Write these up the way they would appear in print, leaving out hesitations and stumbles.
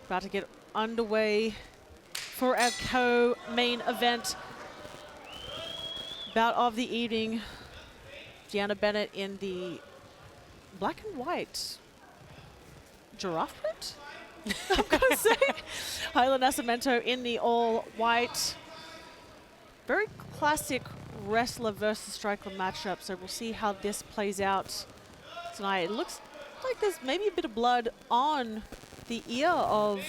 About to get underway for our co-main event bout of the evening. DeAnna Bennett in the black and white giraffe print, I'm going to say. Rayla Nascimento in the all white. Very classic wrestler versus striker matchup, so we'll see how this plays out tonight. It looks like there's maybe a bit of blood on the ear of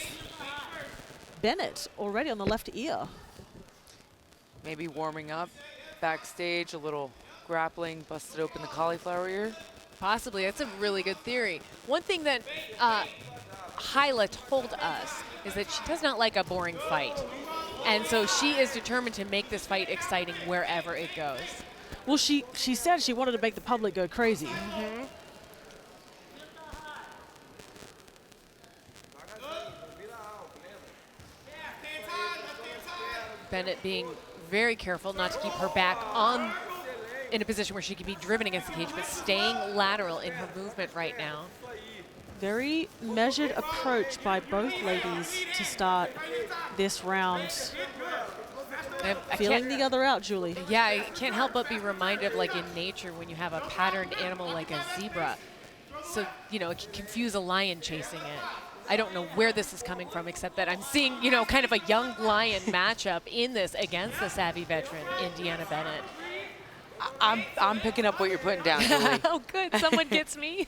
Bennett already, on the left ear. Maybe warming up backstage, a little grappling, busted open the cauliflower ear. Possibly. That's a really good theory. One thing that Rayla told us is that she does not like a boring fight. And so she is determined to make this fight exciting wherever it goes. Well, she said she wanted to make the public go crazy. Bennett being very careful not to keep her back on in a position where she can be driven against the cage, but staying lateral in her movement right now. Very measured approach by both ladies to start this round. Feeling the other out, Julie. Yeah, I can't help but be reminded of, like, in nature when you have a patterned animal like a zebra. So, you know, it can confuse a lion chasing it. I don't know where this is coming from, except that I'm seeing, you know, kind of a young lion matchup in this against the savvy veteran in DeAnna Bennett. I'm picking up what you're putting down, Julie. Oh, good. Someone gets me.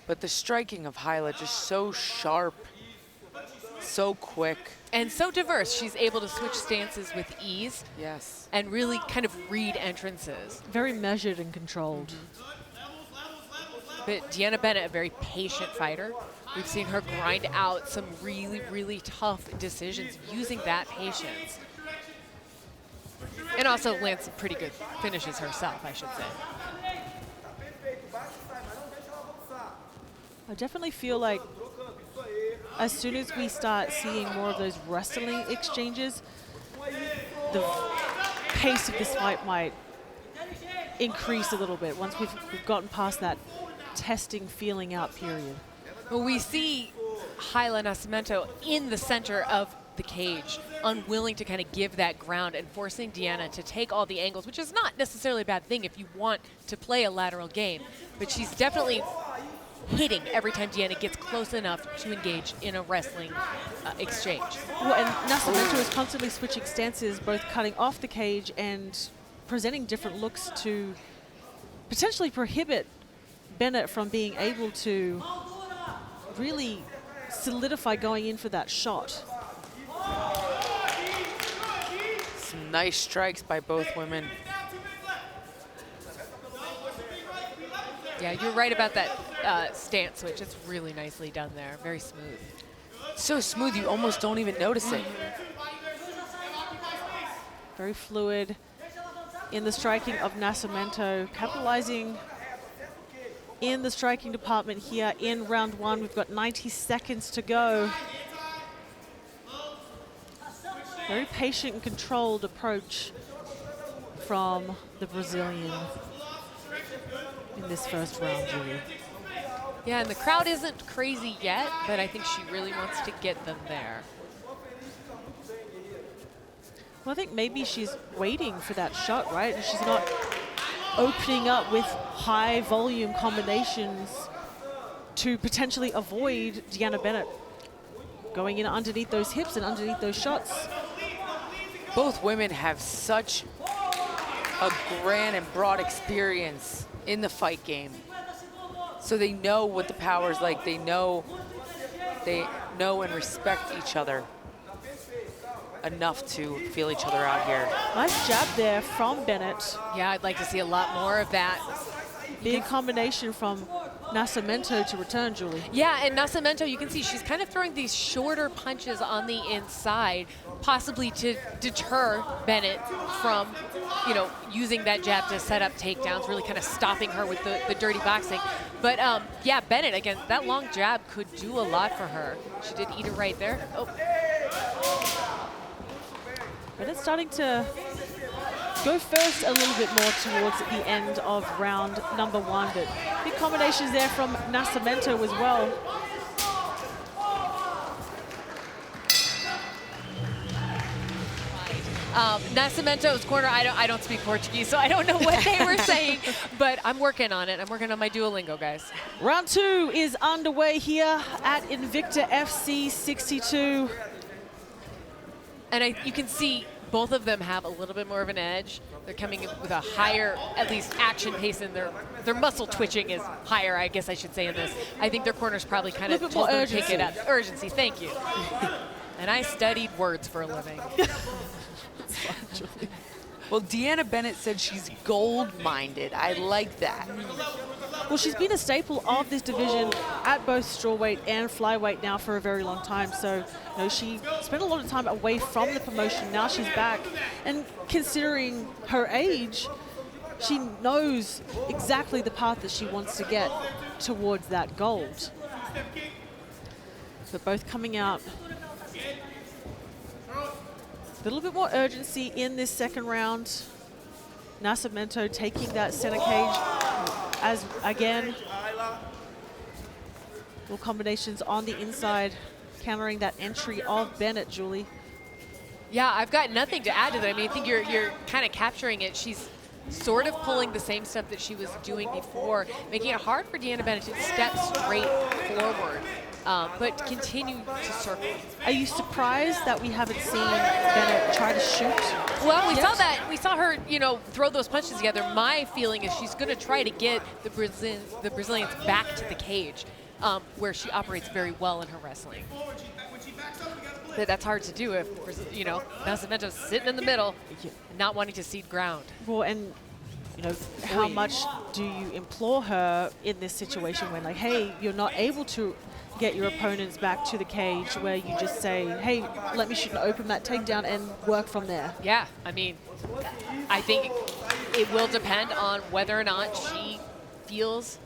But the striking of Rayla just so sharp, so quick. And so diverse. She's able to switch stances with ease. Yes. And really kind of read entrances. Very measured and controlled. But DeAnna Bennett, a very patient fighter. We've seen her grind out some really, really tough decisions using that patience. And also lands some pretty good finishes herself, I should say. I definitely feel like as soon as we start seeing more of those wrestling exchanges, the pace of this fight might increase a little bit once we've gotten past that testing, feeling out period. Well, we see Rayla Nascimento in the center of the cage, unwilling to kind of give that ground and forcing DeAnna to take all the angles, which is not necessarily a bad thing if you want to play a lateral game. But she's definitely hitting every time DeAnna gets close enough to engage in a wrestling exchange. Well, and Nascimento is constantly switching stances, both cutting off the cage and presenting different looks to potentially prohibit Bennett from being able to really solidify going in for that shot. Some nice strikes by both women. Yeah, you're right about that stance switch. It's really nicely done there. Very smooth. So smooth, you almost don't even notice it. Very fluid in the striking of Nascimento, capitalizing in the striking department here in round one. We've got 90 seconds to go. Very patient and controlled approach from the Brazilian in this first round, Julie. Yeah, and the crowd isn't crazy yet, but I think she really wants to get them there. Well, I think maybe she's waiting for that shot, right? And she's not opening up with high volume combinations to potentially avoid DeAnna Bennett going in underneath those hips and underneath those shots. Both women have such a grand and broad experience in the fight game. So they know what the power is like. They know and respect each other enough to feel each other out here. Nice jab there from Bennett. Yeah, I'd like to see a lot more of that. Big combination from Nascimento to return, Julie. Yeah, and Nascimento, you can see she's kind of throwing these shorter punches on the inside, possibly to deter Bennett from, you know, using that jab to set up takedowns, really kind of stopping her with the dirty boxing. But yeah, Bennett, again, that long jab could do a lot for her. She did eat it right there. Oh. Bennett's starting to go first a little bit more towards the end of round number 1, but big combinations there from Nascimento as well. Nascimento's corner, I don't speak Portuguese, so I don't know what they were saying, but I'm working on it. I'm working on my Duolingo, guys. Round 2 is underway here at Invicta FC 62. And you can see both of them have a little bit more of an edge. They're coming in with a higher, at least action pace, and their muscle twitching is higher, I guess I should say, in this. I think their corners probably kind of told them to pick it up. Urgency, thank you. And I studied words for a living. Well, DeAnna Bennett said she's gold-minded. I like that. Well, she's been a staple of this division at both strawweight and flyweight now for a very long time. So, you know, she spent a lot of time away from the promotion. Now she's back. And considering her age, she knows exactly the path that she wants to get towards that gold. But both coming out. A little bit more urgency in this second round. Nascimento taking that center cage as, again, little combinations on the inside, countering that entry of Bennett, Julie. Yeah, I've got nothing to add to that. I mean, I think you're kind of capturing it. She's sort of pulling the same stuff that she was doing before, making it hard for DeAnna Bennett to step straight forward. But continue to circle. Are you surprised that we haven't seen Bennett try to shoot? Well, we saw that. We saw her, you know, throw those punches together. My feeling is she's going to try to get the Brazilians back to the cage, where she operates very well in her wrestling. But that's hard to do if, you know, Nascimento's sitting in the middle, and not wanting to cede ground. Well, and you know, how much do you implore her in this situation when, like, hey, you're not able to get your opponents back to the cage, where you just say, hey, let me shoot and open that takedown and work from there? Yeah, I mean, I think it will depend on whether or not she feels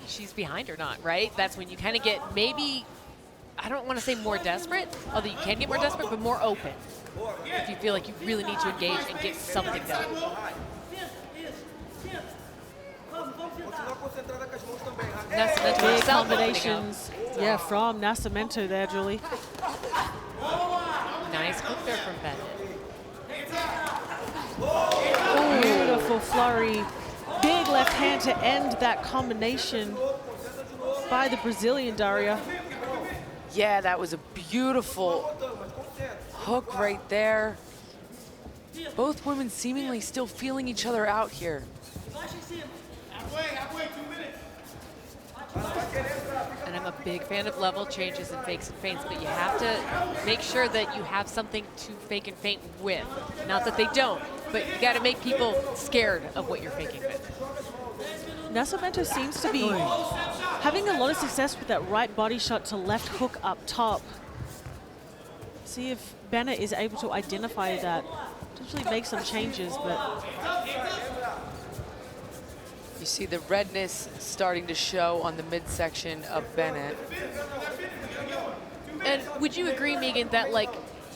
she's behind or not, right? That's when you kind of get maybe, I don't want to say more desperate, although you can get more desperate, but more open if you feel like you really need to engage and get something done. Big combinations, yeah, from Nascimento there, Julie. Nice hook there from Bennett. Beautiful flurry. Big left hand to end that combination by the Brazilian, Daria. Yeah, that was a beautiful hook right there. Both women seemingly still feeling each other out here. And I'm a big fan of level changes and fakes and feints, but you have to make sure that you have something to fake and feint with. Not that they don't, but you got to make people scared of what you're faking with. Nascimento seems to be having a lot of success with that right body shot to left hook up top. See if Bennett is able to identify that. Potentially make some changes, but you see the redness starting to show on the midsection of Bennett. And would you agree, Megan, that like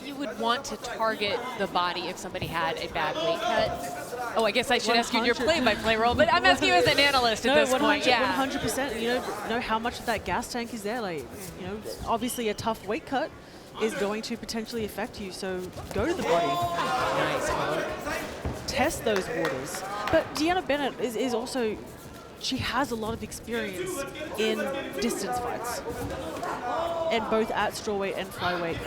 you would want to target the body if somebody had a bad weight cut? Oh, I guess I should ask you your play-by-play role, but I'm asking you as an analyst at this point. Yeah, 100%. You know how much of that gas tank is there. Like, you know, obviously a tough weight cut is going to potentially affect you. So go to the body. Nice. Test those waters. But DeAnna Bennett is also, she has a lot of experience in distance fights, and both at strawweight and flyweight.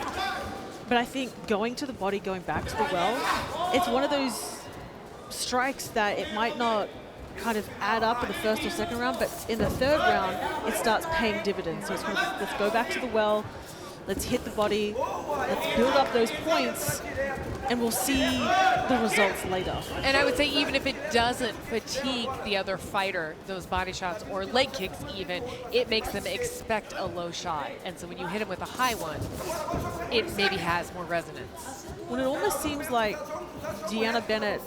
But I think going to the body, going back to the well, it's one of those strikes that it might not kind of add up in the first or second round, but in the third round, it starts paying dividends. So it's kind of, let's go back to the well, let's hit the body, let's build up those points, and we'll see the results later. And I would say even if it doesn't fatigue the other fighter, those body shots or leg kicks even, it makes them expect a low shot. And so when you hit them with a high one, it maybe has more resonance. When it almost seems like DeAnna Bennett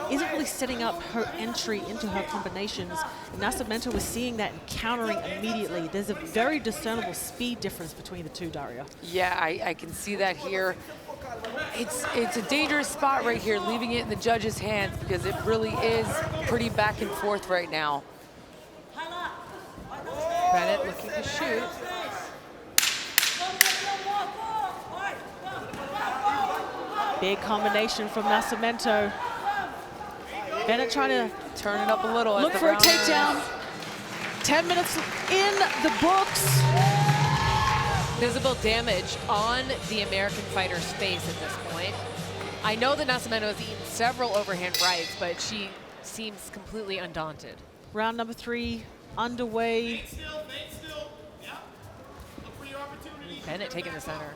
isn't really setting up her entry into her combinations. Nascimento was seeing that and countering immediately. There's a very discernible speed difference between the two, Daria. Yeah, I can see that here. It's a dangerous spot right here, leaving it in the judges' hands because it really is pretty back and forth right now. Bennett looking to shoot. Big combination from Nascimento. Bennett trying to Turn it up a little. look for a takedown. 10 minutes in the books. Visible damage on the American fighter's face at this point. I know that Nascimento has eaten several overhand rights, but she seems completely undaunted. Round number 3 underway. Bennett taking the center.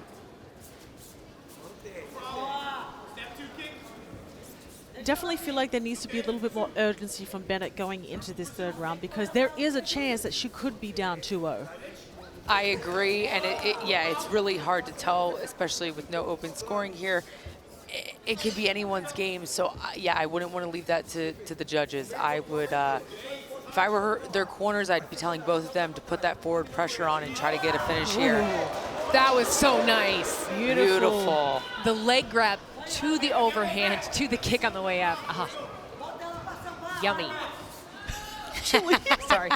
Definitely feel like there needs to be a little bit more urgency from Bennett going into this 3rd round because there is a chance that she could be down 2-0. I agree, and yeah, it's really hard to tell, especially with no open scoring here. It could be anyone's game, so yeah, I wouldn't want to leave that to the judges. I would, if I were their corners, I'd be telling both of them to put that forward pressure on and try to get a finish here. That was so nice. Beautiful. The leg grab to the overhand, to the kick on the way up. Yummy. Sorry.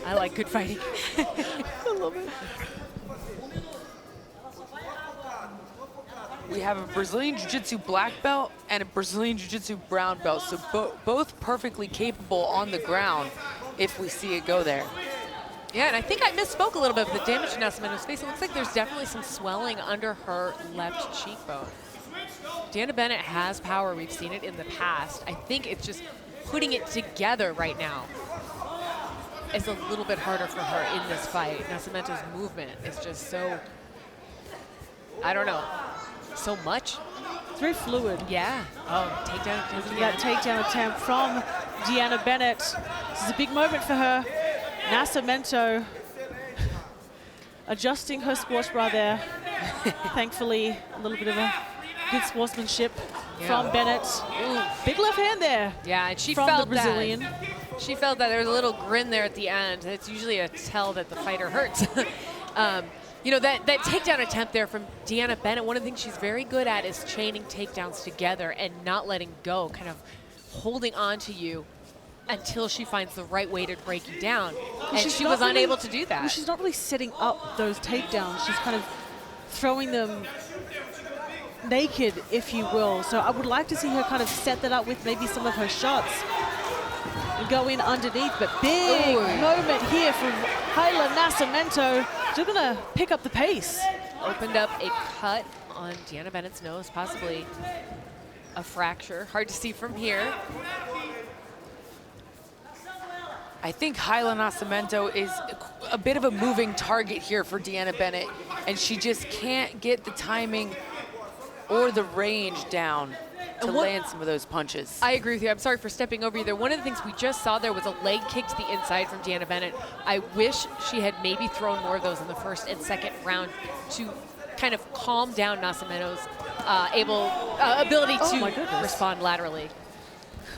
I like good fighting. I love it. We have a Brazilian Jiu-Jitsu black belt and a Brazilian Jiu-Jitsu brown belt, so both perfectly capable on the ground if we see it go there. Yeah, and I think I misspoke a little bit with the damage to Nascimento's face. It looks like there's definitely some swelling under her left cheekbone. DeAnna Bennett has power. We've seen it in the past. I think it's just putting it together right now. It's a little bit harder for her in this fight. Nascimento's movement is just so, I don't know, so much. It's very fluid. Yeah. Oh, takedown attempt again. That takedown attempt from DeAnna Bennett. This is a big moment for her. Nascimento adjusting her sports bra there. Thankfully, a little bit of a good sportsmanship from Bennett. Ooh, big left hand there. Yeah, and she from felt the Brazilian. that. She felt that there was a little grin there at the end. It's usually a tell that the fighter hurts. You know, that takedown attempt there from DeAnna Bennett, one of the things she's very good at is chaining takedowns together and not letting go, kind of holding on to you until she finds the right way to break you down. And she was unable to do that. Well, she's not really setting up those takedowns. She's kind of throwing them naked, if you will. So I would like to see her kind of set that up with maybe some of her shots and go in underneath. But big moment here from Rayla Nascimento. She's going to pick up the pace. Opened up a cut on DeAnna Bennett's nose, possibly a fracture. Hard to see from here. I think Rayla Nascimento is a bit of a moving target here for DeAnna Bennett, and she just can't get the timing or the range down to land some of those punches. I agree with you. I'm sorry for stepping over you there. One of the things we just saw there was a leg kick to the inside from DeAnna Bennett. I wish she had maybe thrown more of those in the first and second round to kind of calm down Nascimento's ability to respond laterally.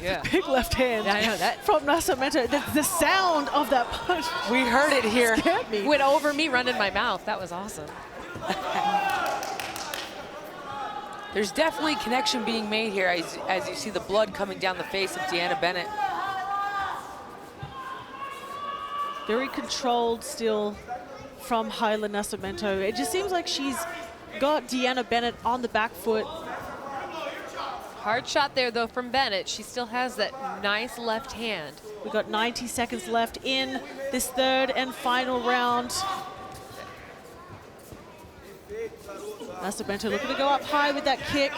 Yeah. Big left hand I know that. from Nascimento. The sound of that punch. We heard it here. Scared me. Went over me, run in my mouth. That was awesome. There's definitely connection being made here as you see the blood coming down the face of DeAnna Bennett. Very controlled still from Rayla Nascimento. It just seems like she's got DeAnna Bennett on the back foot. Hard shot there, though, from Bennett. She still has that nice left hand. We've got 90 seconds left in this third and final round. Nascimento looking to go up high with that kick.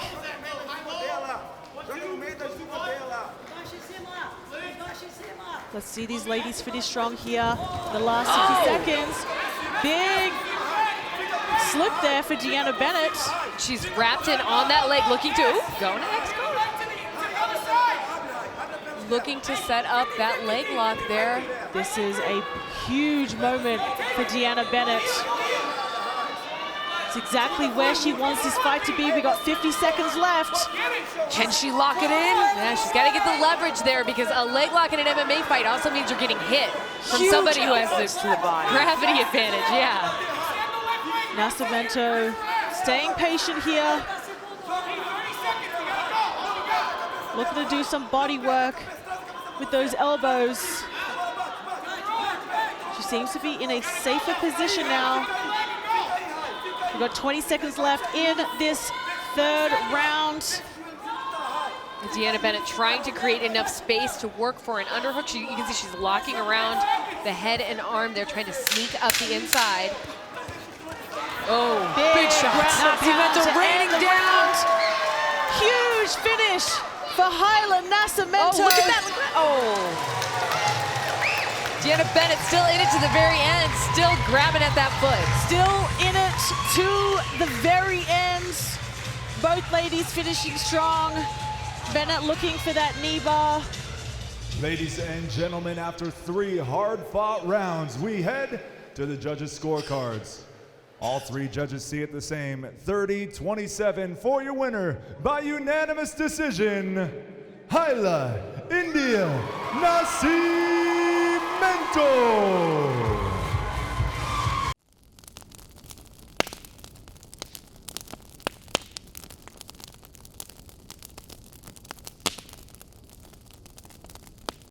Let's see these ladies finish strong here. The last 60 seconds. Big slip there for DeAnna Bennett. She's wrapped in on that leg, looking to go next. Looking to set up that leg lock there. This is a huge moment for DeAnna Bennett. It's exactly where she wants this fight to be. We got 50 seconds left. Can she lock it in? Yeah, she's got to get the leverage there because a leg lock in an MMA fight also means you're getting hit from Huge somebody who has this to the body. gravity advantage. Yeah. Nascimento Staying patient here. Looking to do some body work with those elbows. She seems to be in a safer position now. We've got 20 seconds left in this third round. DeAnna Bennett trying to create enough space to work for an underhook. You can see she's locking around the head and arm. They're trying to sneak up the inside. Oh, big shot. Nascimento raining down. Huge finish for Rayla Nascimento. Oh, look at that. Look at that. Oh. DeAnna Bennett still in it to the very end, still grabbing at that foot. Still in it to the very end. Both ladies finishing strong. Bennett looking for that knee bar. Ladies and gentlemen, after 3 hard-fought rounds, we head to the judges' scorecards. All 3 judges see it the same, 30-27 for your winner by unanimous decision, Rayla Nascimento.